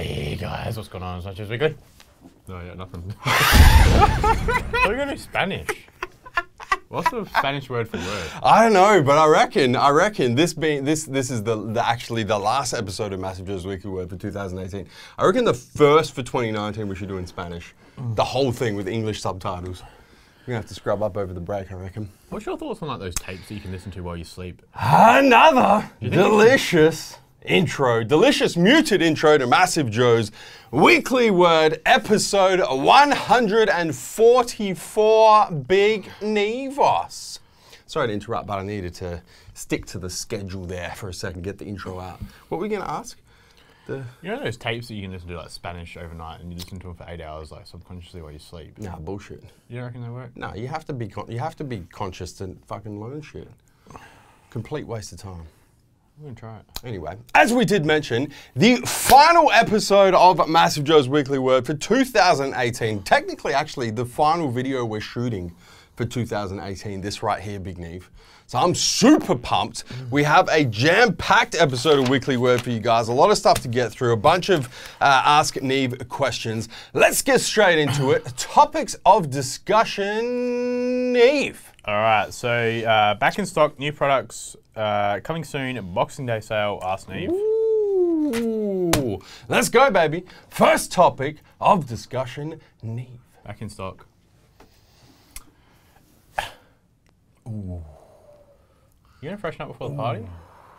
Hey guys, what's going on? MassiveJoes Weekly? No, yeah, nothing. We're gonna do Spanish. What's the Spanish word for word? I don't know, but I reckon this is actually the last episode of MassiveJoes Weekly Word for 2018. I reckon the first for 2019 we should do in Spanish. The whole thing with English subtitles. We're gonna have to scrub up over the break, I reckon. What's your thoughts on like those tapes that you can listen to while you sleep? Another delicious intro, delicious muted intro to MassiveJoes Weekly Word episode 144, Big Nevos. Sorry to interrupt, but I needed to stick to the schedule there for a second, get the intro out. What were we gonna ask? You know those tapes that you can listen to like Spanish overnight and you listen to them for 8 hours like subconsciously while you sleep? Nah, bullshit. You don't reckon they work? No, you have to be conscious to fucking learn shit. Complete waste of time. I'm gonna try it. Anyway, as we did mention, the final episode of MassiveJoes Weekly Word for 2018. Technically, actually, the final video we're shooting for 2018. This right here, Big Neve. So I'm super pumped. We have a jam-packed episode of Weekly Word for you guys. A lot of stuff to get through. A bunch of Ask Neve questions. Let's get straight into it. Topics of discussion, Neve. All right, so back in stock, new products coming soon. Boxing Day sale. Ask Neve. Ooh, let's go, baby. First topic of discussion, Neve. Back in stock. Ooh. You gonna freshen up before the party?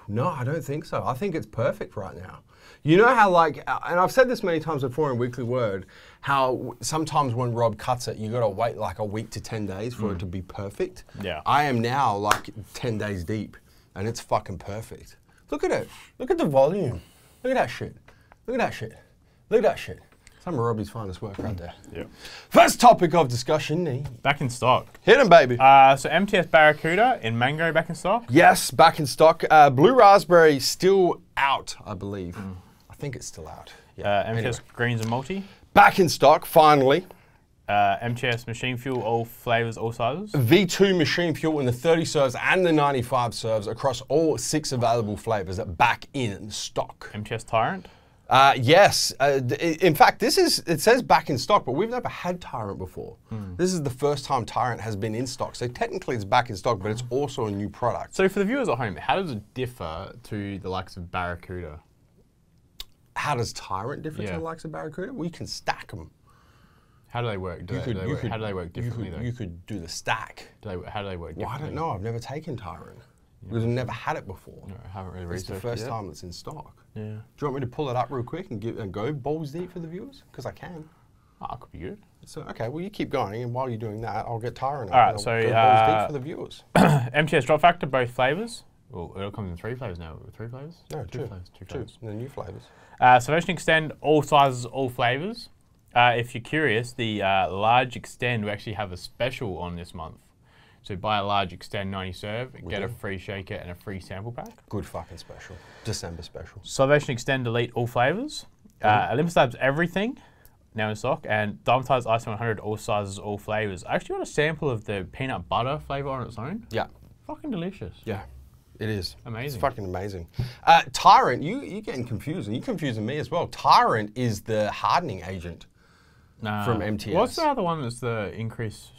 No, I don't think so. I think it's perfect right now. You know how like, and I've said this many times before in Weekly Word, how sometimes when Rob cuts it, you gotta wait like a week to 10 days for it to be perfect. Yeah. I am now like 10 days deep and it's fucking perfect. Look at it. Look at the volume. Look at that shit. Look at that shit. Look at that shit. Some of Robbie's finest work right there. Yeah. First topic of discussion, Neve. Back in stock. Hit him, baby. So MTS Barracuda in mango back in stock? Yes, back in stock. Blue raspberry still out, I believe. I think it's still out. Yeah. MTS Anyway. greens and multi? Back in stock, finally. MTS machine fuel, all flavors, all sizes? V2 machine fuel in the 30 serves and the 95 serves across all 6 available flavors back in stock. MTS Tyrant? Yes. In fact, it says back in stock, but we've never had Tyrant before. This is the first time Tyrant has been in stock. So technically it's back in stock, but it's also a new product. So for the viewers at home, how does it differ to the likes of Barracuda? How does Tyrant differ to the likes of Barracuda? Well, you can stack them. How do they work? How do they work differently though? You could do the stack. How do they work differently? Well, I don't know. I've never taken Tyrant. Because I've never had it before. No, I haven't really It's researched the first it time it's in stock. Yeah. Do you want me to pull it up real quick and go balls deep for the viewers? Because I can. Oh, could be good. So, okay, well, you keep going, and while you're doing that, I'll get Tyrant. All right, and so I'll go balls deep for the viewers. MTS drop factor, both flavors. Well, it all comes in 3 flavors now. 3 flavors? No, two flavors. Two flavors. The new flavors. Salvation Extend, all sizes, all flavors. If you're curious, the large Extend, we actually have a special on this month. So buy a large Extend 90 serve, get a free shaker and a free sample pack. Good fucking special. December special. Salvation Extend Elite, all flavors. Olympus Labs Everything, now in stock. And Diamondized Ice 100, all sizes, all flavors. I actually got a sample of the peanut butter flavor on its own. Yeah. Fucking delicious. Yeah. It is. Amazing. It's fucking amazing. Tyrant, you're getting confused, and you're confusing me as well. Tyrant is the hardening agent from MTS. What's the other one that's the increase?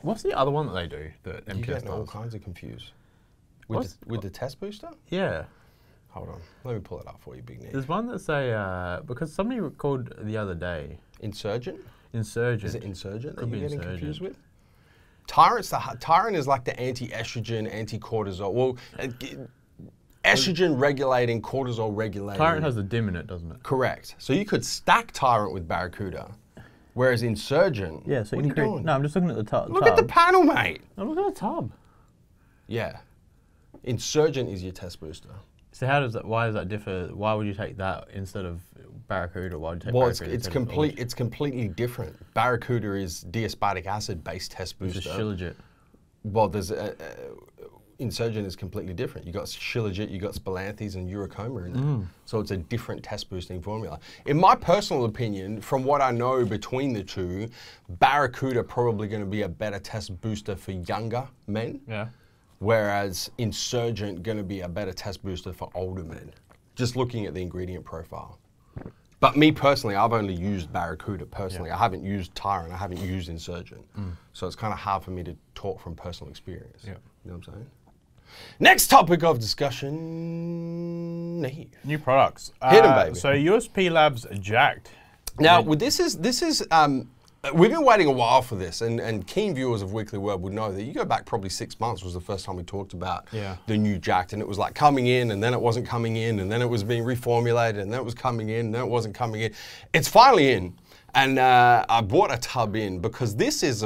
What's the other one that they do that MTS You're getting does? all kinds of confused. With the test booster? Yeah. Hold on. Let me pull it up for you, Big Neve. There's one that's a, because somebody called the other day. Insurgent? Insurgent. Is it Insurgent Could that be you're getting Insurgent. confused with? Tyrant is like the anti-estrogen, anti-cortisol. Well, estrogen regulating, cortisol regulating. Tyrant has the dim in it, doesn't it? Correct. So you could stack Tyrant with Barracuda, whereas Insurgent. Yeah, so what are you doing? No, I'm just looking at the tub. Look at the panel, mate. I'm looking at the tub. Yeah. Insurgent is your test booster. So how does that, why does that differ? Why would you take that instead of Barracuda? Why would you take Well, Barracuda? it's completely different. Barracuda is diaspartic acid based test booster. It's a Shilajit. Well, there's Insurgent is completely different. You got Shilajit, you got Spilanthes and Uricoma in there. So it's a different test boosting formula. In my personal opinion, from what I know between the two, Barracuda probably going to be a better test booster for younger men. Yeah. Whereas Insurgent going to be a better test booster for older men. just looking at the ingredient profile. But me personally, I've only used Barracuda personally. I haven't used Tyrant, I haven't used Insurgent. So it's kind of hard for me to talk from personal experience. You know what I'm saying? Next topic of discussion, Neve. New products. Hit 'em, baby. So USP Labs Jacked. Now, this is we've been waiting a while for this, and keen viewers of Weekly Word would know that you go back probably 6 months was the first time we talked about the new Jacked, and it was like coming in, and then it wasn't coming in, and then it was being reformulated, and then it was coming in, and then it wasn't coming in. It's finally in, and I bought a tub in because this is,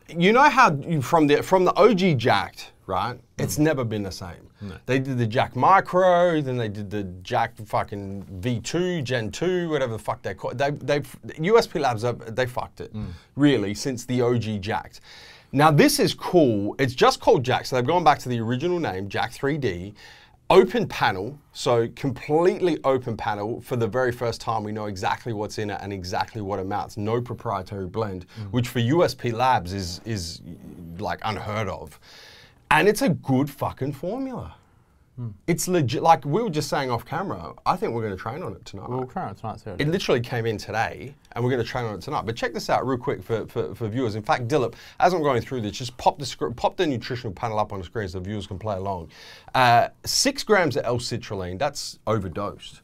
you know how from the OG Jacked, right? It's never been the same. No. They did the Jack Micro, then they did the Jack fucking V2, Gen 2, whatever the fuck they call it. USP Labs, they fucked it, really, since the OG Jacked. Now this is cool. It's just called Jack, so they've gone back to the original name, Jack 3D. Open panel, so completely open panel. For the very first time, we know exactly what's in it and exactly what amounts. No proprietary blend, which for USP Labs is like unheard of. And it's a good fucking formula. It's legit, like we were just saying off camera, I think we're going to train on it tonight. We'll train on it tonight, too. It literally came in today, and we're going to train on it tonight. But check this out real quick for viewers. In fact, Dilip, as I'm going through this, just pop the nutritional panel up on the screen so viewers can play along. 6 grams of L-citrulline, that's overdosed.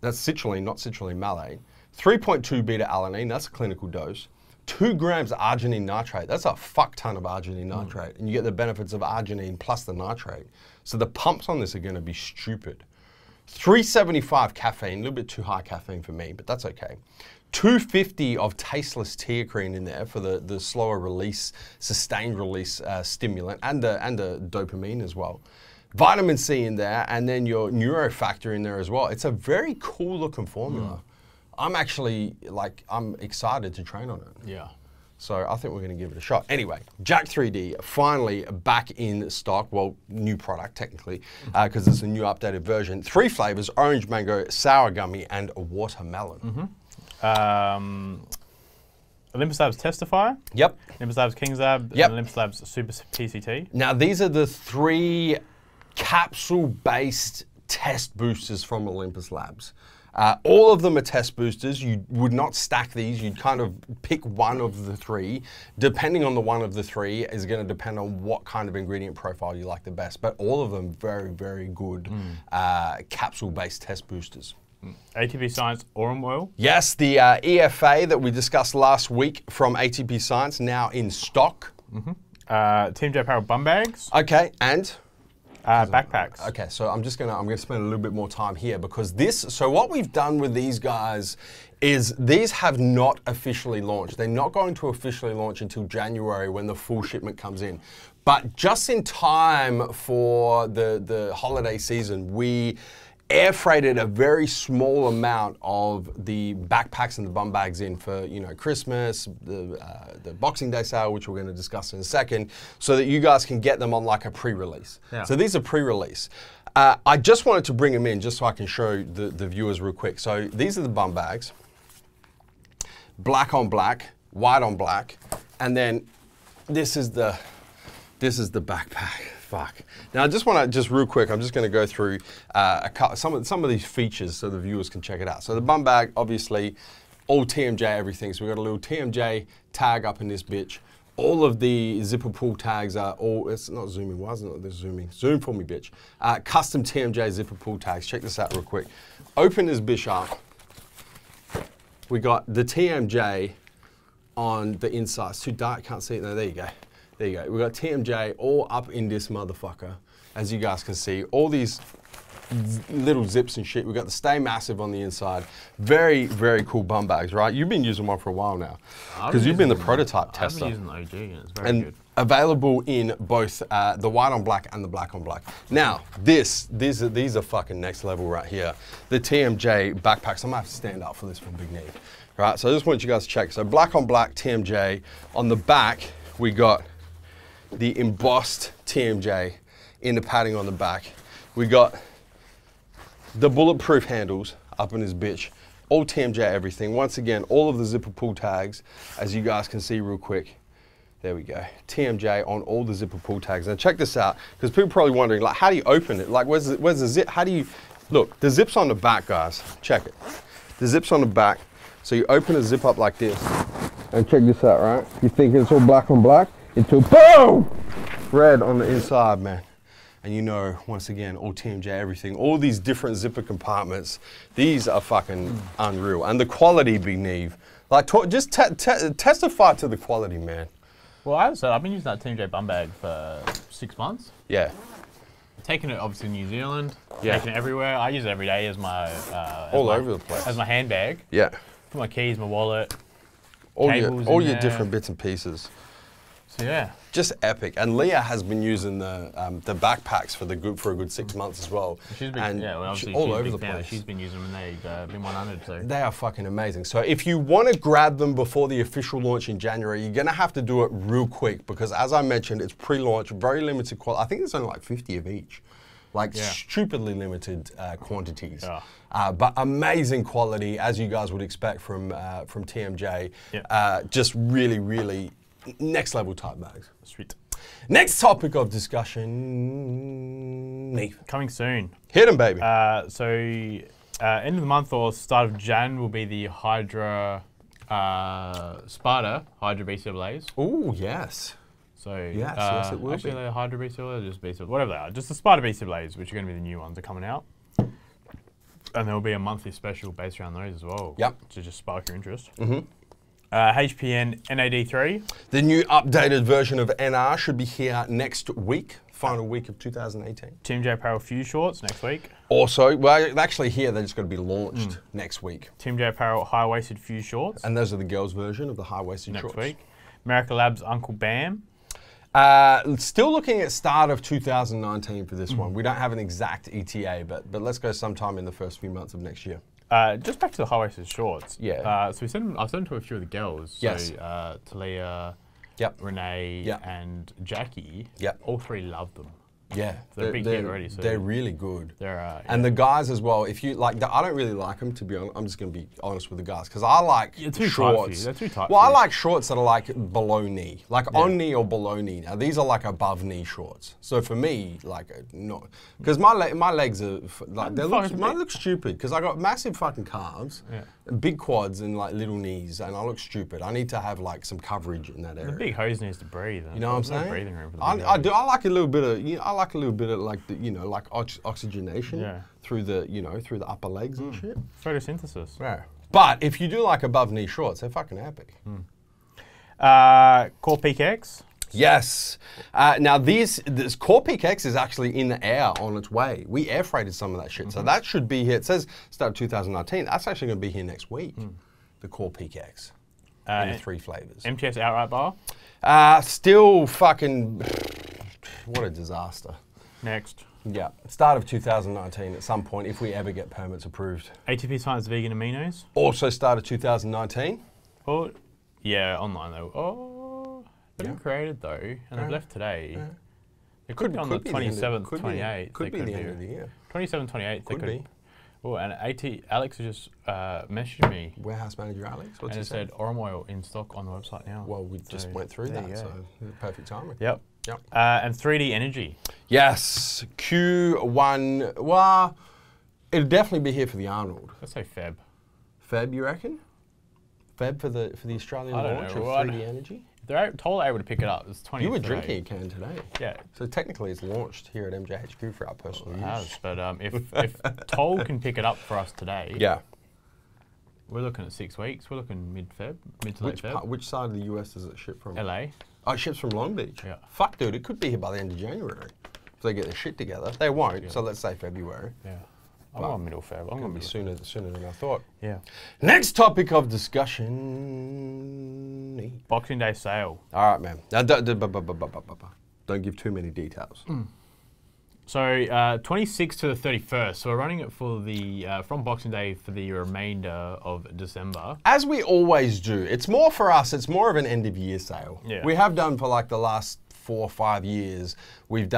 That's citrulline, not citrulline malate. 3.2 beta-alanine, that's a clinical dose. 2 grams of arginine nitrate, that's a fuck ton of arginine nitrate. And you get the benefits of arginine plus the nitrate. So the pumps on this are going to be stupid. 375 caffeine, a little bit too high caffeine for me, but that's okay. 250 of tasteless teacrine in there for the slower release, sustained release stimulant, and the dopamine as well. Vitamin C in there, and then your neurofactor in there as well. It's a very cool looking formula. I'm actually, I'm excited to train on it. Yeah. So I think we're going to give it a shot. Anyway, Jack 3D finally back in stock. Well, new product technically, because it's a new updated version. 3 flavors: orange, mango, sour gummy, and watermelon. Olympus Labs Testifier. Yep. Olympus Labs King's Lab. Yep. And Olympus Labs Super PCT. Now these are the 3 capsule-based test boosters from Olympus Labs. All of them are test boosters. You would not stack these. You'd kind of pick one of the 3. Depending on the one of the 3 is going to depend on what kind of ingredient profile you like the best. But all of them very, very good capsule-based test boosters. ATP Science Aurum Oil. Yes, the EFA that we discussed last week from ATP Science now in stock. Tmj Apparel Bum Bags. Okay, and? Backpacks. Okay, so I'm gonna spend a little bit more time here because so what we've done with these guys is these have not officially launched. They're not going to officially launch until January when the full shipment comes in. But just in time for the holiday season, we air freighted a very small amount of the backpacks and the bum bags in for Christmas, the Boxing Day sale, which we're going to discuss in a second, so that you guys can get them on like a pre-release. Yeah. So these are pre-release. I just wanted to bring them in just so I can show the viewers real quick. So these are the bum bags, black on black, white on black, and then this is the backpack. Fuck. Now I just want to real quick. I'm just going to go through some of these features so the viewers can check it out. So the bum bag, obviously, all TMJ everything. So we got a little TMJ tag up in this bitch. All of the zipper pull tags are all. It's not zooming. Why isn't this zooming? Zoom for me, bitch. Custom TMJ zipper pull tags. Check this out real quick. Open this bitch up. We got the TMJ on the inside. It's too dark. Can't see it. No, there you go. There you go. We've got TMJ all up in this motherfucker, as you guys can see. All these little zips and shit. We've got the Stay Massive on the inside. Very, very cool bum bags, right? You've been using one for a while now, because you've been the prototype tester. I've been using the OG, and it's very good. Available in both the white on black and the black on black. Now, these are fucking next level right here. The TMJ backpacks. I'm gonna have to stand up for this from Big Neve. Right, so I just want you guys to check. So black on black TMJ. On the back, we got the embossed TMJ in the padding on the back. We got the bulletproof handles up in this bitch. All TMJ everything. Once again, all of the zipper pull tags, as you guys can see real quick. There we go. TMJ on all the zipper pull tags. Now check this out, because people are probably wondering, like, how do you open it? Like, where's the zip? How do you, look, the zip's on the back, guys. Check it. The zip's on the back. So you open a zip up like this. And check this out, right? You think it's all black on black? It's all boom! Red on the inside, man. And you know, once again, all TMJ everything, all these different zipper compartments, these are fucking unreal. And the quality, Big Neve. Like, just testify to the quality, man. Well, as I said, I've been using that Tmj bum bag for 6 months. Yeah. Taking it obviously in New Zealand, taking it everywhere. I use it every day as my all over the place. As my handbag. Yeah. For my keys, my wallet, all cables your different bits and pieces. So yeah. Just epic. And Leah has been using the backpacks for a good 6 months as well. She's been, she's all over the place. She's been using them and they've been 100. So they are fucking amazing. So if you want to grab them before the official launch in January, you're gonna have to do it real quick, because as I mentioned, it's pre-launch, very limited quality. I think there's only like 50 of each. Like stupidly limited quantities, but amazing quality, as you guys would expect from TMJ. Just really, really next level type bags. Sweet. Next topic of discussion, Neve. Coming soon. Hit 'em, baby. So end of the month or start of Jan will be the Hydra Sparta Hydra BCAAs. Oh yes. So yes, it will actually be. they're Hydra BCAAs, just BCAAs, whatever they are. Just the Sparta BCAAs, which are going to be the new ones, are coming out. And there will be a monthly special based around those as well. Yep. To just spark your interest. HPN NAD3. The new updated version of NR should be here next week, final week of 2018. Tmj Apparel Fuse Shorts next week. Also, well, actually here they're just going to be launched next week. Tmj Apparel High-Waisted Fuse Shorts. And those are the girls' version of the high-waisted shorts. Next week. America Labs Uncle Bam. Still looking at start of 2019 for this one. We don't have an exact ETA, but let's go sometime in the first few months of next year. Just back to the high-waisted shorts. Yeah. So I've sent them to a few of the girls. Yes. So Talia, Renee, and Jackie. Yep. All three love them. Yeah, They're a big hit already. So they're really good. They're and the guys as well. If you like, I don't really like them, to be honest. I'm just going to be honest with the guys, because I like shorts. They're too tight. Well, I like shorts that are like below knee, like on knee or below knee. Now these are like above knee shorts. So for me, like not, because my legs are like mine look stupid, because I got massive fucking calves, big quads, and like little knees, and I look stupid. I need to have like some coverage in that area. The big hose needs to breathe. You know what I'm saying? No breathing room for the I do. I like a little bit of. I like a little bit of like the, like oxygenation through the, through the upper legs and shit. Photosynthesis. Yeah. But if you do like above knee shorts, they're fucking epic. Core Peak X. Yes. Now this Core Peak X is actually in the air on its way. We air freighted some of that shit, so that should be here. It says start of 2019. That's actually going to be here next week. The Core Peak X in the 3 flavors. MTS outright bar. Still fucking. What a disaster. Next. Yeah, start of 2019 at some point, if we ever get permits approved. ATP Science Vegan Aminos. Also start of 2019. Oh, yeah, online though. Oh, they've been created though, and they've left today. It could be on the 27th, 28th. Could be the end of the year. 27th, 28th. Could be. Oh, and Alex has just messaged me. Warehouse manager Alex, what's he and saying? Said Orem oil in stock on the website now. Well, we just went through that, so perfect timing. Yep. And 3D Energy. Yes, Q1. Well, it'll definitely be here for the Arnold. Let's say Feb. Feb, you reckon? Feb for the Australian launch of 3D Energy? They're totally able to pick it up. It's 20. You were drinking a can today. Yeah. So technically it's launched here at MJHQ for our personal use. It has, but if Toll can pick it up for us today, we're looking at 6 weeks. We're looking mid-Feb, mid to late Feb. Which side of the US does it ship from? LA. Oh, it ships from Long Beach? Yeah. Fuck, dude, it could be here by the end of January. If they get their shit together. They won't, so let's say February. Yeah. I'm going middle Feb. I'm going to be sooner than I thought. Yeah. Next topic of discussion. Boxing Day sale. All right, man. Now, don't give too many details. So 26th to the 31st. So we're running it for the from Boxing Day for the remainder of December. As we always do. It's more for us. It's more of an end of year sale. Yeah. We have done for like the last 4 or 5 years. We've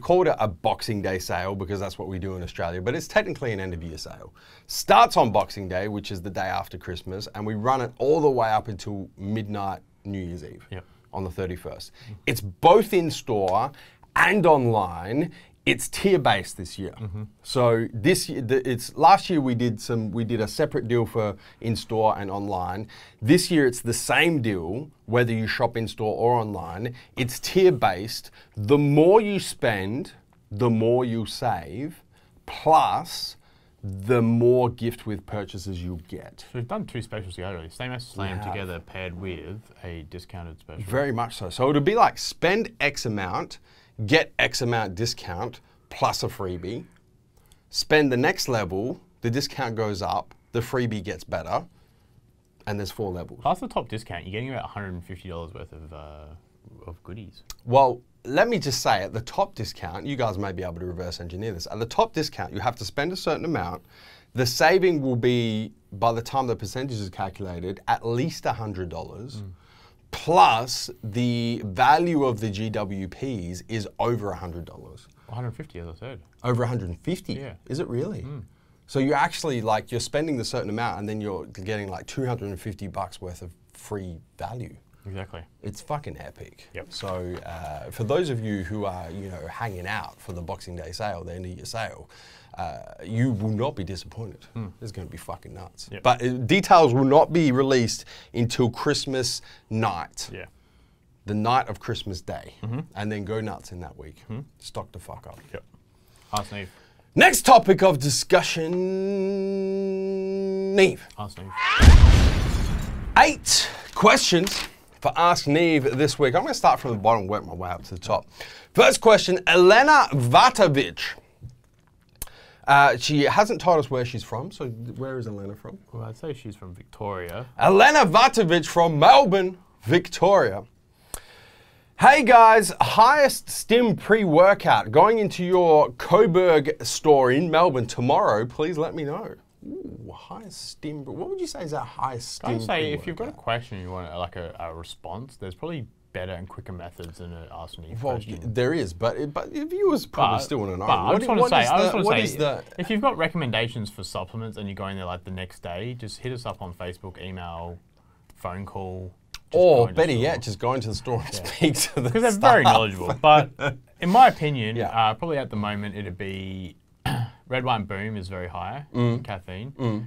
called it a Boxing Day sale because that's what we do in Australia, but it's technically an end of year sale. Starts on Boxing Day, which is the day after Christmas, and we run it all the way up until midnight New Year's Eve. Yep. on the 31st. It's both in store and online. It's tier-based this year. So this year, last year we did a separate deal for in-store and online. This year it's the same deal, whether you shop in-store or online. It's tier-based. The more you spend, the more you save, plus the more gift with purchases you'll get. So we've done two specials together. Same as Slam together paired with a discounted special. Very much so. So it'll be like spend X amount, get X amount discount plus a freebie. Spend the next level, the discount goes up, the freebie gets better, and there's 4 levels. Plus the top discount, you're getting about $150 worth of goodies. Well, let me just say, at the top discount, you guys may be able to reverse engineer this. At the top discount, you have to spend a certain amount. The saving will be, by the time the percentage is calculated, at least $100. Plus, the value of the GWPs is over $100. 150, as I said. Over 150? Yeah. Is it really? So you're actually like, you're spending the certain amount and then you're getting like $250 worth of free value. Exactly. It's fucking epic. Yep. So for those of you who are, hanging out for the Boxing Day sale, the end of year sale, you will not be disappointed. It's going to be fucking nuts. Yep. But details will not be released until Christmas night. Yeah. The night of Christmas Day. And then go nuts in that week. Stock the fuck up. Yep. Ask Neve. Next topic of discussion, Neve. Ask Neve. 8 questions for Ask Neve this week. I'm going to start from the bottom and work my way up to the top. First question, Elena Vatovic. She hasn't told us where she's from, so where is Elena from? Well, I'd say she's from Victoria. Elena Vatovic from Melbourne, Victoria. Hey guys, highest stim pre-workout going into your Coburg store in Melbourne tomorrow. Please let me know. Ooh, highest stim. What would you say is our highest stim? I'd say if you've got a question and you want like a response, there's probably better and quicker methods than an Ask Neve question. There is, but viewers probably still want to know. I just want to say, if you've got recommendations for supplements and you're going there like the next day, just hit us up on Facebook, email, phone call. Or better yet, just go into the store and speak to them. Because they're very knowledgeable. But in my opinion, probably at the moment it'd be Red, White, and Boom is very high in caffeine.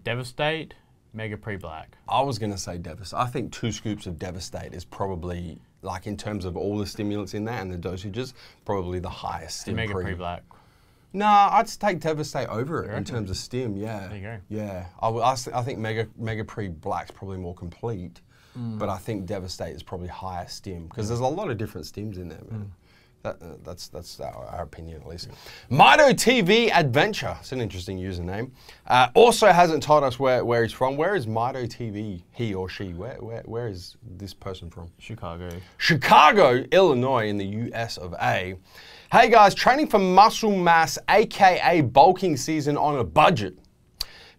Devastate, Mega Pre-Black. I was going to say Devastate. I think 2 scoops of Devastate is probably, like in terms of all the stimulants in there and the dosages, probably the highest stim Mega Pre-Black. Nah, I'd take Devastate over it in terms of stim, yeah. There you go. Yeah, I think Mega Pre-Black's probably more complete. But I think Devastate is probably higher stim because there's a lot of different stims in there, man. That's our opinion, at least. Mito TV Adventure. It's an interesting username. Also hasn't told us where he's from. Where is Mito TV? He or she? Where is this person from? Chicago. Chicago, Illinois, in the US of A. Hey guys, training for muscle mass, aka bulking season on a budget.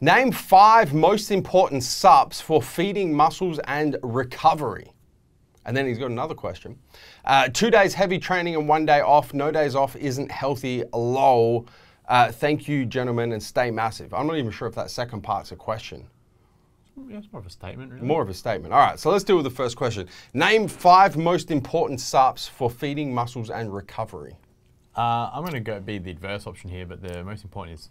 Name 5 most important Saps for feeding muscles and recovery. And then he's got another question. 2 days heavy training and 1 day off. No days off isn't healthy. Lol. Thank you, gentlemen, and stay massive. I'm not even sure if that second part's a question. Yeah, it's more of a statement, really. More of a statement. All right, so let's deal with the first question. Name 5 most important Saps for feeding muscles and recovery. I'm going to be the adverse option here, but the most important is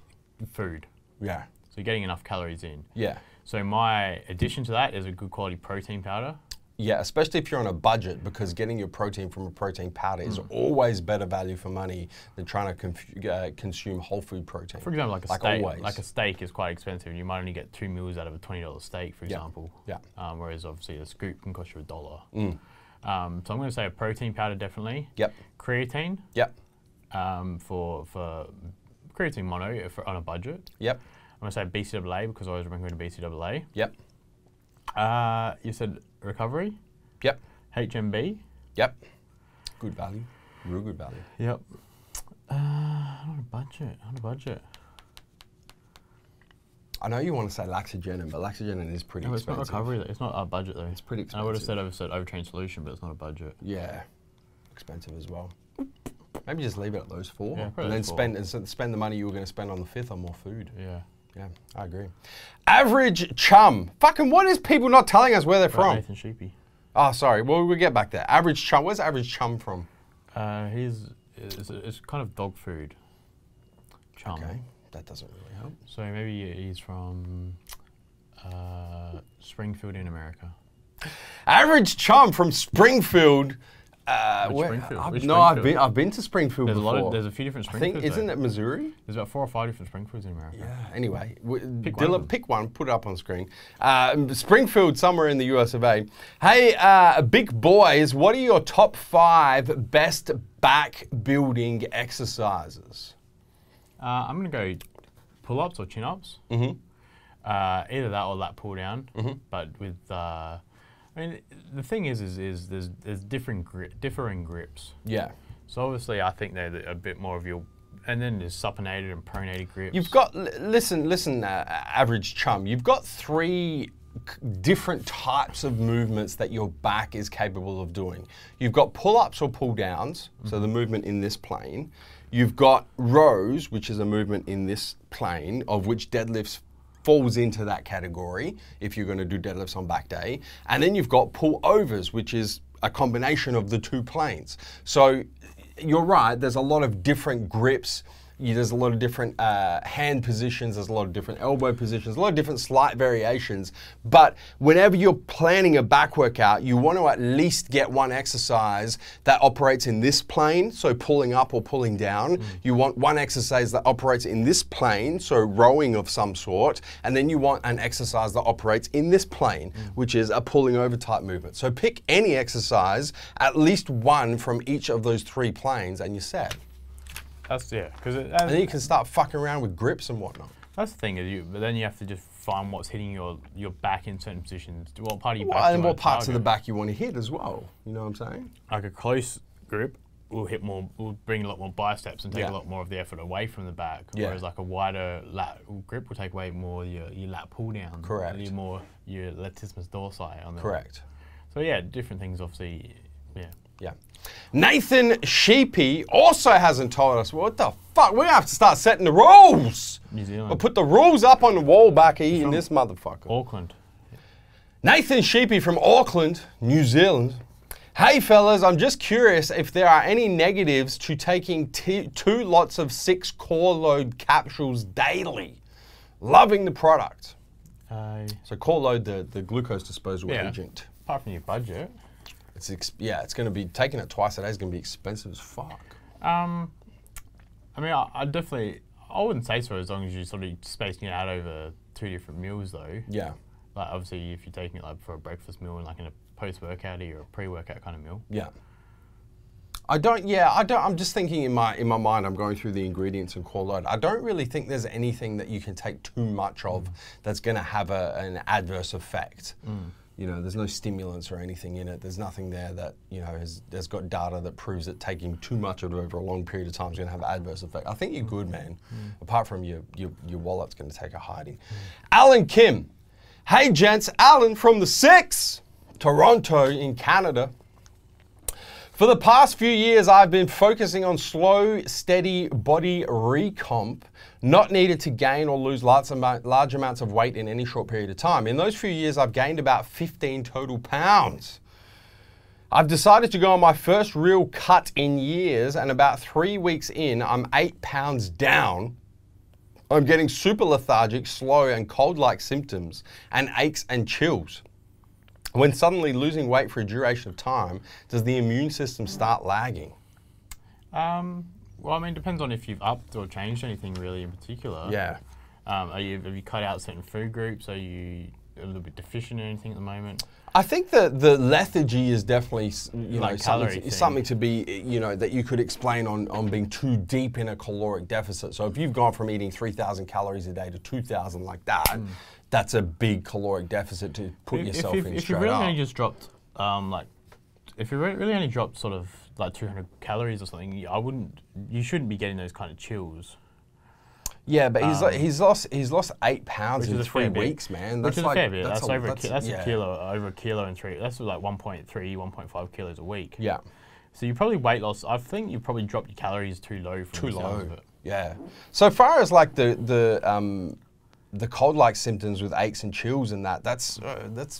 food. Yeah. So you're getting enough calories in. Yeah. So my addition to that is a good quality protein powder. Yeah, especially if you're on a budget, because getting your protein from a protein powder is always better value for money than trying to consume whole food protein. For example, like a steak is quite expensive. You might only get 2 meals out of a $20 steak, for example. Yeah. Whereas obviously a scoop can cost you $1. So I'm going to say a protein powder definitely. Yep. Creatine. Yep. For creatine mono on a budget. Yep. I'm going to say BCAA because I always recommend BCAA. Yep. You said recovery? Yep. HMB? Yep. Good value. Real good value. Yep. On a budget. I know you want to say Laxogenin, but Laxogenin is pretty expensive. It's not recovery, it's not a budget though. It's pretty expensive. I would have said Overtrain Solution, but it's not a budget. Yeah. Expensive as well. Maybe just leave it at those 4. Yeah, and then spend the money you were going to spend on the 5th on more food. Yeah. Yeah, I agree. Average chum. Fucking what is people not telling us where they're from? Nathan Sheepy. Oh, sorry. Well, we'll get back there. Average chum. Where's average chum from? It's kind of dog food. Chum. Okay, that doesn't really help. So maybe he's from Springfield in America. Average chum from Springfield. Which No, I've been to Springfield before. There's a few different I Springfields. think, isn't it Missouri? There's about 4 or 5 different Springfields in America. Yeah. Anyway, Dilla, pick one, put it up on screen. Springfield, somewhere in the US of A. Hey, big boys, what are your top 5 best back building exercises? I'm gonna go pull-ups or chin-ups. Mm-hmm. Either that or lat pull down. Mm-hmm. But with I mean, the thing is there's differing grips. Yeah. So obviously, I think they're a bit more of your, and then there's supinated and pronated grips. You've got listen, average chum. You've got 3 different types of movements that your back is capable of doing. You've got pull-ups or pull-downs, so the movement in this plane. You've got rows, which is a movement in this plane, of which deadlifts falls into that category if you're going to do deadlifts on back day. And then you've got pull overs, which is a combination of the 2 planes. So you're right, there's a lot of different grips. There's a lot of different hand positions, there's a lot of different elbow positions, a lot of different slight variations. But whenever you're planning a back workout, you want to at least get one exercise that operates in this plane, so pulling up or pulling down. You want one exercise that operates in this plane, so rowing of some sort. And then you want an exercise that operates in this plane, which is a pulling over type movement. So pick any exercise, at least one from each of those 3 planes, and you're set. That's because and then you can start fucking around with grips and whatnot. That's the thing, but then you have to just find what's hitting your back in certain positions. What part of your back? And what parts of the back you want to hit as well. You know what I'm saying? Like a close grip will hit more, will bring a lot more biceps and take a lot more of the effort away from the back. Whereas like a wider lat grip will take away more your lat pull down. Correct. Your latissimus dorsi on the. Correct. So yeah, different things obviously. Yeah. Yeah. Nathan Sheepy also hasn't told us, what the fuck, we're gonna have to start setting the rules. New Zealand. We'll put the rules up on the wall back here in this motherfucker. Auckland. Nathan Sheepy from Auckland, New Zealand. Hey fellas, I'm just curious if there are any negatives to taking 2 lots of 6 core load capsules daily. Loving the product. So core load, the glucose disposal agent. Apart from your budget. It's going to be, taking it twice a day is going to be expensive as fuck. I mean, I definitely, I wouldn't say so as long as you're sort of spacing it out over 2 different meals though. Yeah. Like obviously if you're taking it like for a breakfast meal and like in a post-workout or a pre-workout kind of meal. Yeah. I'm just thinking in my mind, I'm going through the ingredients and core load. I don't really think there's anything that you can take too much of that's going to have an adverse effect. You know, there's no stimulants or anything in it. There's nothing there that, you know, has got data that proves that taking too much of it over a long period of time is going to have an adverse effect. I think you're good, man. Apart from your wallet's going to take a hiding. Alan Kim. Hey, gents. Alan from the 6, Toronto in Canada. For the past few years, I've been focusing on slow, steady body recomp, not needed to gain or lose large amounts of weight in any short period of time. In those few years, I've gained about 15 total pounds. I've decided to go on my first real cut in years, and about 3 weeks in, I'm 8 pounds down. I'm getting super lethargic, slow, and cold-like symptoms, and aches and chills. When suddenly losing weight for a duration of time, does the immune system start lagging? Well, I mean, it depends on if you've upped or changed anything really in particular. Yeah. Have you cut out certain food groups? Are you a little bit deficient in anything at the moment? I think the lethargy is definitely, you know, something to be, you know, that you could explain on being too deep in a caloric deficit. So if you've gone from eating 3,000 calories a day to 2,000 like that, that's a big caloric deficit to put yourself in straight up. If you really only just dropped, if you really only dropped sort of like 200 calories or something, you shouldn't be getting those kind of chills. Yeah, but he's lost 8 pounds in 3 weeks, man. That's like a fair bit. That's over a kilo in 3. That's like 1.3, 1.5 kilos a week. Yeah. So you probably weight loss. I think you probably dropped your calories too low. Too low. Yeah. So far as like the the cold-like symptoms with aches and chills and that's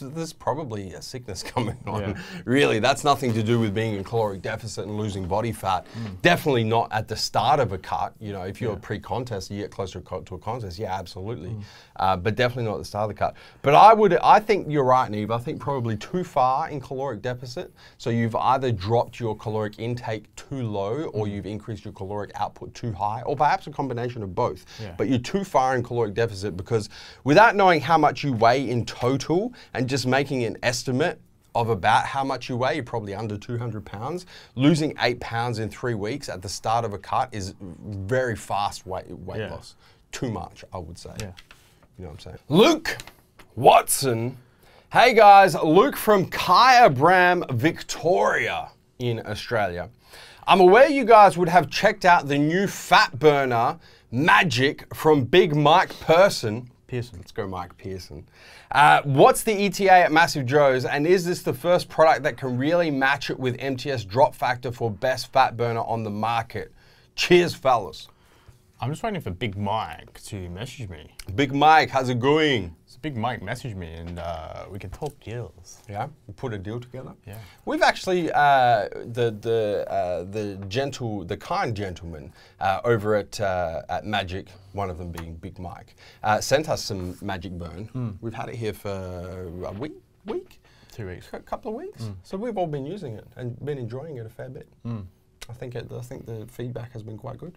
there's probably a sickness coming on. Yeah. Really, that's nothing to do with being in caloric deficit and losing body fat. Definitely not at the start of a cut. You know, if you're pre-contest, you get closer to a contest. Yeah, absolutely. But definitely not at the start of the cut. But I think you're right, Neve. I think probably too far in caloric deficit. So you've either dropped your caloric intake too low, or you've increased your caloric output too high, or perhaps a combination of both. Yeah. But you're too far in caloric deficit, because without knowing how much you weigh in total and just making an estimate of about how much you weigh, you're probably under 200 pounds. Losing 8 pounds in 3 weeks at the start of a cut is very fast weight loss. Too much, I would say. Yeah. You know what I'm saying? Luke Watson. Hey guys, Luke from Kyabram, Victoria in Australia. I'm aware you guys would have checked out the new fat burner Magic from Big Mike Pearson. Let's go Mike Pearson. What's the ETA at MassiveJoes, and is this the first product that can really match it with MTS drop factor for best fat burner on the market? Cheers, fellas. I'm just waiting for Big Mike to message me. Big Mike, how's it going? So Big Mike messaged me, and we can talk deals. Yeah, we put a deal together. Yeah, we've actually the kind gentleman over at Magic, one of them being Big Mike, sent us some Magic Burn. We've had it here for a week, 2 weeks, a couple of weeks. So we've all been using it and been enjoying it a fair bit. I think the feedback has been quite good.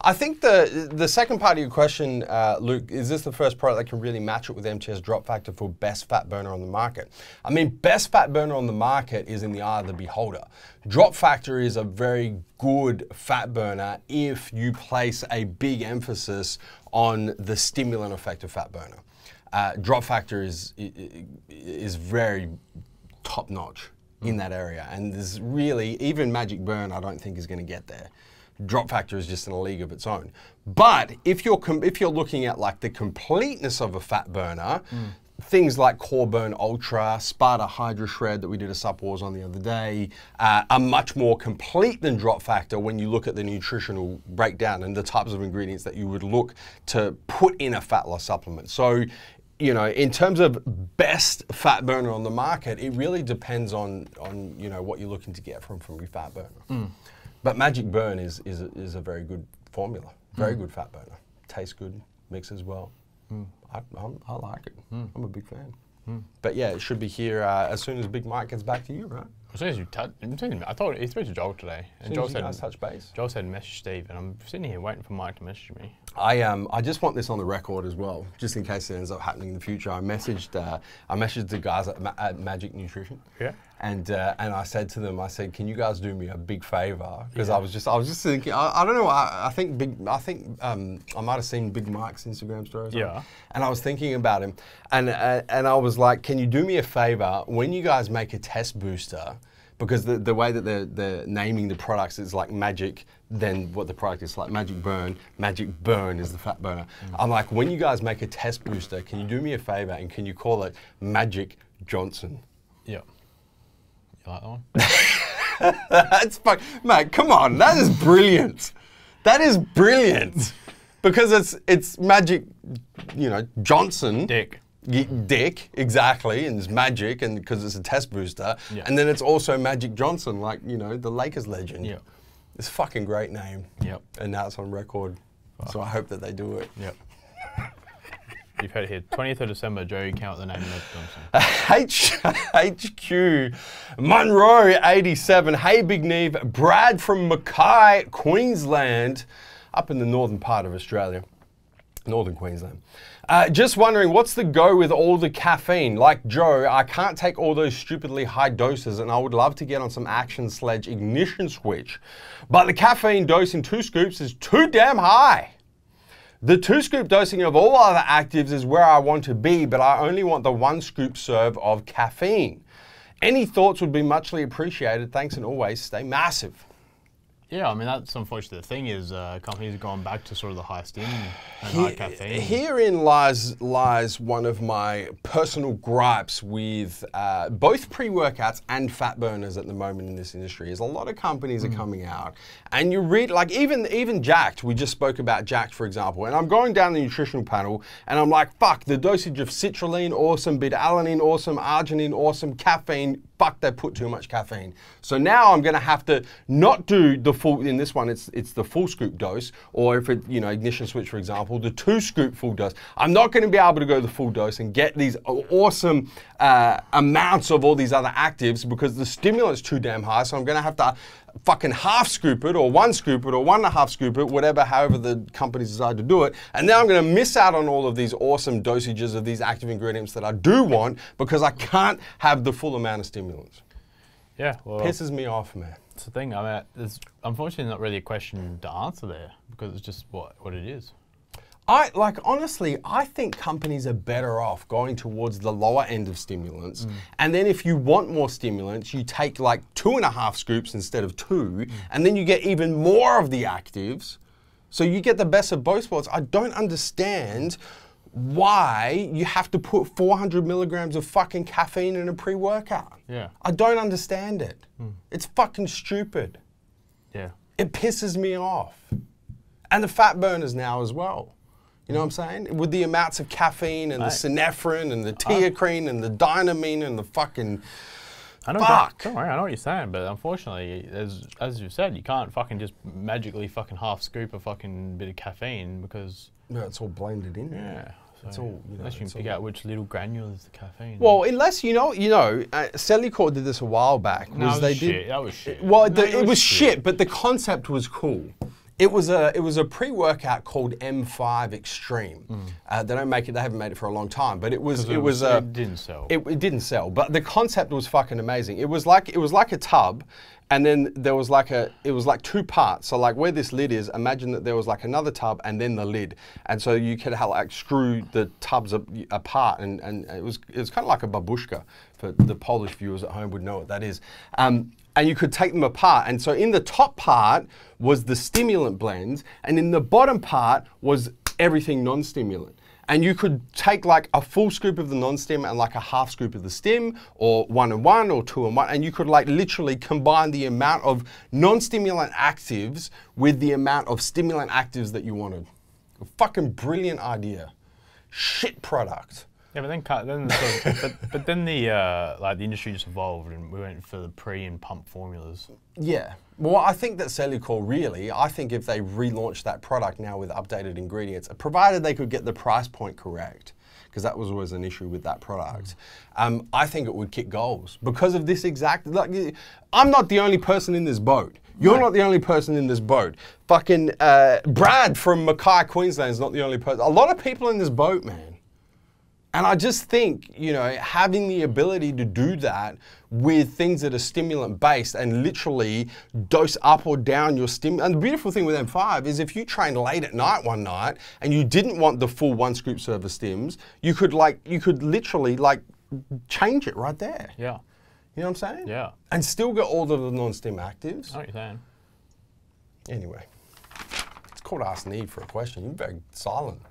I think the second part of your question, Luke, is this the first product that can really match it with MTS drop factor for best fat burner on the market? I mean, best fat burner on the market is in the eye of the beholder. Drop factor is a very good fat burner if you place a big emphasis on the stimulant effect of fat burner. Drop factor is very top notch in that area, and there's really, even Magic Burn I don't think is going to get there. Drop factor is just in a league of its own. But if you're looking at like the completeness of a fat burner, things like Core Burn Ultra, Sparta Hydra Shred that we did a Sup Wars on the other day, are much more complete than drop factor when you look at the nutritional breakdown and the types of ingredients that you would look to put in a fat loss supplement. So, you know, in terms of best fat burner on the market, it really depends on you know, what you're looking to get from your fat burner. But Magic Burn is a very good formula, very good fat burner. Tastes good, mixes well. I like it. I'm a big fan. But yeah, it should be here as soon as Big Mike gets back to you, right? As soon as you I thought he spoke to Joel today, and Joel said touch base. Joel said message Steve, and I'm sitting here waiting for Mike to message me. I just want this on the record as well, just in case it ends up happening in the future. I messaged the guys at Magic Nutrition. Yeah. And I said to them, I said, can you guys do me a big favor? Because I was just thinking, I don't know, I think I might have seen Big Mike's Instagram story. Yeah. And I was thinking about him, and I was like, can you do me a favor when you guys make a test booster? Because the way that they're naming the products is like Magic, then what the product is like Magic Burn. Magic Burn is the fat burner. I'm like, when you guys make a test booster, can you do me a favor and can you call it Magic Johnson? Yeah. You like that one? That's fun. Mate, come on, that is brilliant. That is brilliant. Because it's Magic, you know, Johnson. Dick, exactly, and it's Magic, and because it's a test booster, and then it's also Magic Johnson, like, you know, the Lakers legend. Yeah, it's a fucking great name. Yep. And now it's on record, so I hope that they do it. Yep. You've heard it here. 20th of December, Joe, you count the name of Johnson. HQ Monroe 87. Hey, Big Neve. Brad from Mackay, Queensland, up in the northern part of Australia, northern Queensland. Just wondering, what's the go with all the caffeine? Like Joe, I can't take all those stupidly high doses, and I would love to get on some action sledge ignition switch. But the caffeine dose in 2 scoops is too damn high. The 2-scoop dosing of all other actives is where I want to be, but I only want the 1-scoop serve of caffeine. Any thoughts would be muchly appreciated. Thanks, and always stay massive. Yeah, I mean, that's unfortunately the thing is companies have gone back to sort of the high stim and high caffeine. Herein lies one of my personal gripes with both pre-workouts and fat burners at the moment in this industry. Is a lot of companies are coming out, and you read, like even Jacked, we just spoke about Jacked, for example, and I'm going down the nutritional panel, and I'm like, fuck, the dosage of citrulline, awesome, beta-alanine, awesome, arginine, awesome, caffeine, fuck, they put too much caffeine. So now I'm gonna have to not do the full, in this one it's the full scoop dose, or if it, ignition switch, for example, the 2 scoop full dose. I'm not gonna be able to go the full dose and get these awesome amounts of all these other actives because the stimulant's too damn high, so I'm gonna have to fucking half scoop it or 1 scoop it or 1.5 scoop it, whatever, however the companies decide to do it. And now I'm gonna miss out on all of these awesome dosages of these active ingredients that I do want because I can't have the full amount of stimulants. Yeah, well, pisses me off, man. It's the thing. I mean, there's unfortunately not really a question to answer there because it's just what it is. Honestly, I think companies are better off going towards the lower end of stimulants. And then if you want more stimulants, you take like 2.5 scoops instead of 2, and then you get even more of the actives. So you get the best of both worlds. I don't understand why you have to put 400 milligrams of fucking caffeine in a pre-workout. Yeah. I don't understand it. It's fucking stupid. Yeah. It pisses me off. And the fat burners now as well. You know what I'm saying? With the amounts of caffeine and the synephrine and the teacrine and the dynamine and the fucking Don't worry, I know what you're saying, but unfortunately, as you said, you can't fucking just magically fucking half scoop a fucking bit of caffeine because... No, it's all blended in. Yeah. So It's all, unless you can pick out which little granule is the caffeine. Well, unless Cellucor did this a while back. No, that was shit. Well, it was shit, but the concept was cool. It was a pre-workout called M5 Extreme. They don't make it. They haven't made it for a long time, but it didn't sell. It didn't sell, but the concept was fucking amazing. It was like a tub, and then there was it was like 2 parts. So like where this lid is, imagine that there was like another tub and then the lid, and so you could screw the tubs apart, and it was kind of like a babushka. For the Polish viewers at home would know what that is. And you could take them apart. And so in the top part was the stimulant blends, and in the bottom part was everything non-stimulant. And you could take like a full scoop of the non-stim and like a half scoop of the stim, or 1 and 1 or 2 and 1, and you could like literally combine the amount of non-stimulant actives with the amount of stimulant actives that you wanted. A fucking brilliant idea. Shit product. Yeah, but then the industry just evolved and we went for the pre and pump formulas. Yeah. Well, I think that Cellucor really, I think if they relaunched that product now with updated ingredients, provided they could get the price point correct, because that was always an issue with that product, I think it would kick goals because of this exact, I'm not the only person in this boat. You're not the only person in this boat. Fucking Brad from Mackay, Queensland is not the only person. A lot of people in this boat, man. And I just think, having the ability to do that with things that are stimulant based and literally dose up or down your stimulant. And the beautiful thing with M5 is if you trained late at night one night and you didn't want the full 1 scoop serve of stims, you could literally change it right there. Yeah. You know what I'm saying? Yeah. And still get all of the non-stim actives. I know what you're saying. Anyway, it's called Ask Neve for a question. You're very silent.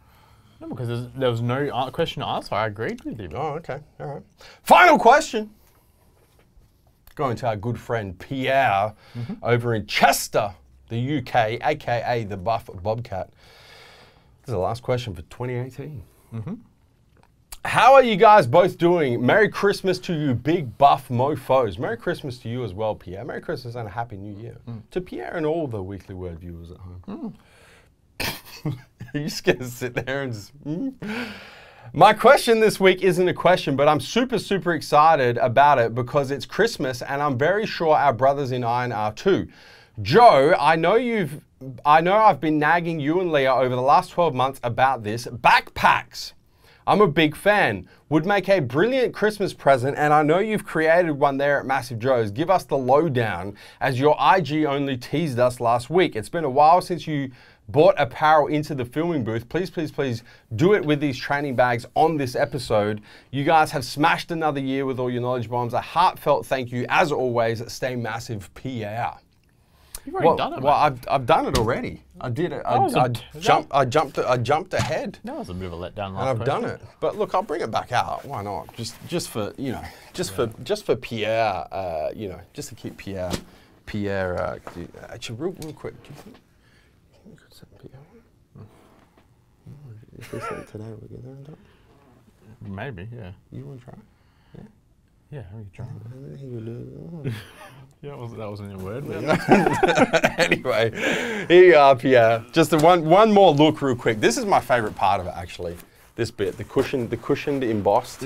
No, because there was no question to answer. I agreed with you. Oh, okay. All right. Final question. Going to our good friend Pierre over in Chester, the UK, aka the Buff Bobcat. This is the last question for 2018. How are you guys both doing? Merry Christmas to you, big buff mofos. Merry Christmas to you as well, Pierre. Merry Christmas and a Happy New Year to Pierre and all the Weekly Word viewers at home. Are you just going to sit there and just... My question this week isn't a question, but I'm super, super excited about it because it's Christmas and I'm very sure our brothers in iron are too. Joe, I know I've been nagging you and Leah over the last 12 months about this. Backpacks. I'm a big fan. Would make a brilliant Christmas present, and I know you've created one there at MassiveJoes. Give us the lowdown, as your IG only teased us last week. It's been a while since you bought apparel into the filming booth. Please, please, please do it with these training bags on this episode. You guys have smashed another year with all your knowledge bombs. A heartfelt thank you, as always. Stay massive, Pierre. You've already done it, Well, mate. I've done it already. I did it. I jumped ahead. That was a bit of a letdown. And I've done it. But look, I'll bring it back out. Why not? Just for just for Pierre. Just to keep Pierre. Actually, real quick. Do you think you could send Pierre one? If we send it today, we'll get there and done. Maybe, yeah. You want to try? Yeah, we can try. Yeah. Yeah, that wasn't a word. Anyway, here you are, Pierre. Just one more look real quick. This is my favorite part of it, actually. This bit, the cushioned embossed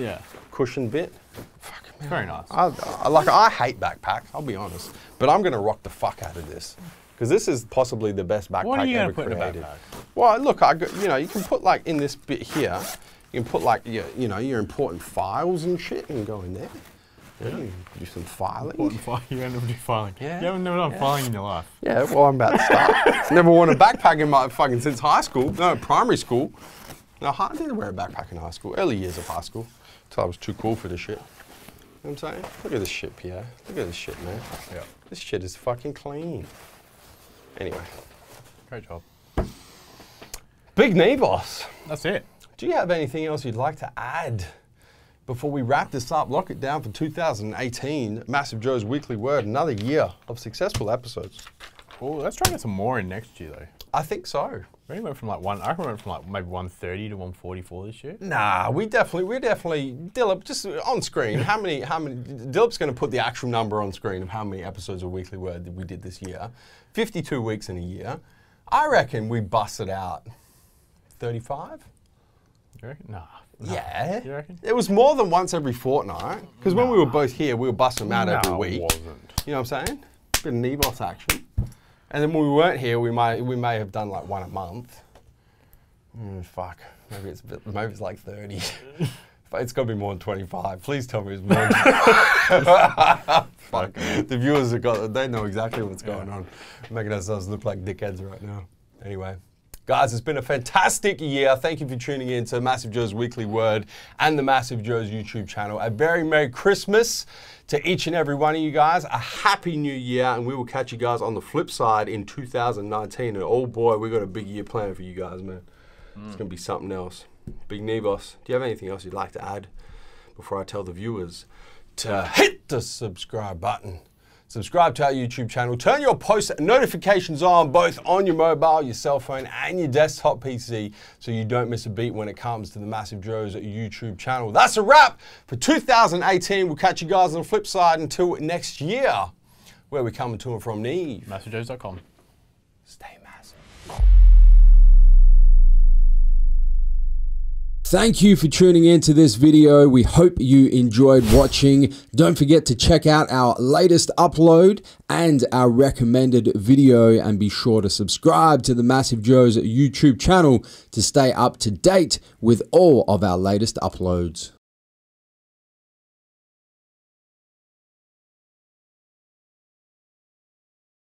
cushion bit. Fucking man. Very nice. I hate backpacks, I'll be honest. But I'm going to rock the fuck out of this. Because this is possibly the best backpack What are you ever going to put created. in a backpack? Well, look, you can put like in this bit here, you can put like your important files and shit and go in there. Yeah, you can do some filing. You haven't never do filing. Yeah. You haven't never done filing in your life. Yeah, well, I'm about to start. Never worn a backpack in my fucking since high school. No, primary school. No, I didn't wear a backpack in high school. Early years of high school. Until I was too cool for this shit. You know what I'm saying? Look at this shit, Pierre. Look at this shit, man. Yeah. This shit is fucking clean. Anyway. Great job. Big Neve boss. That's it. Do you have anything else you'd like to add before we wrap this up? Lock it down for 2018. MassiveJoes Weekly Word. Another year of successful episodes. Well, let's try and get some more in next year, though. I think so. We went from I reckon we went from maybe 130 to 144 this year. Nah, we're definitely, Dilip, just on screen, how many, Dilip's going to put the actual number on screen of how many episodes of Weekly Word that we did this year. 52 weeks in a year. I reckon we busted out 35? You reckon? Nah. Yeah. You reckon? It was more than once every fortnight. Because when we were both here, we were busting them out every week. it wasn't. You know what I'm saying? Bit of Nebos action. And then when we weren't here, we may have done like one a month. Fuck. Maybe it's like 30. It's got to be more than 25. Please tell me it's more than Fuck. The viewers they know exactly what's going on. We're making ourselves look like dickheads right now. Anyway. Guys, it's been a fantastic year. Thank you for tuning in to MassiveJoes Weekly Word and the MassiveJoes YouTube channel. A very Merry Christmas to each and every one of you guys. A Happy New Year, and we will catch you guys on the flip side in 2019. And oh boy, we got a big year planned for you guys, man. It's going to be something else. Big Nevos, do you have anything else you'd like to add before I tell the viewers to hit the subscribe button? Subscribe to our YouTube channel. Turn your post notifications on both on your mobile, your cell phone, and your desktop PC so you don't miss a beat when it comes to the MassiveJoes YouTube channel. That's a wrap for 2018. We'll catch you guys on the flip side until next year, where we're coming to and from Neve. MassiveJoes.com. Stay massive. Thank you for tuning in to this video. We hope you enjoyed watching. Don't forget to check out our latest upload and our recommended video, and be sure to subscribe to the MassiveJoes YouTube channel to stay up to date with all of our latest uploads.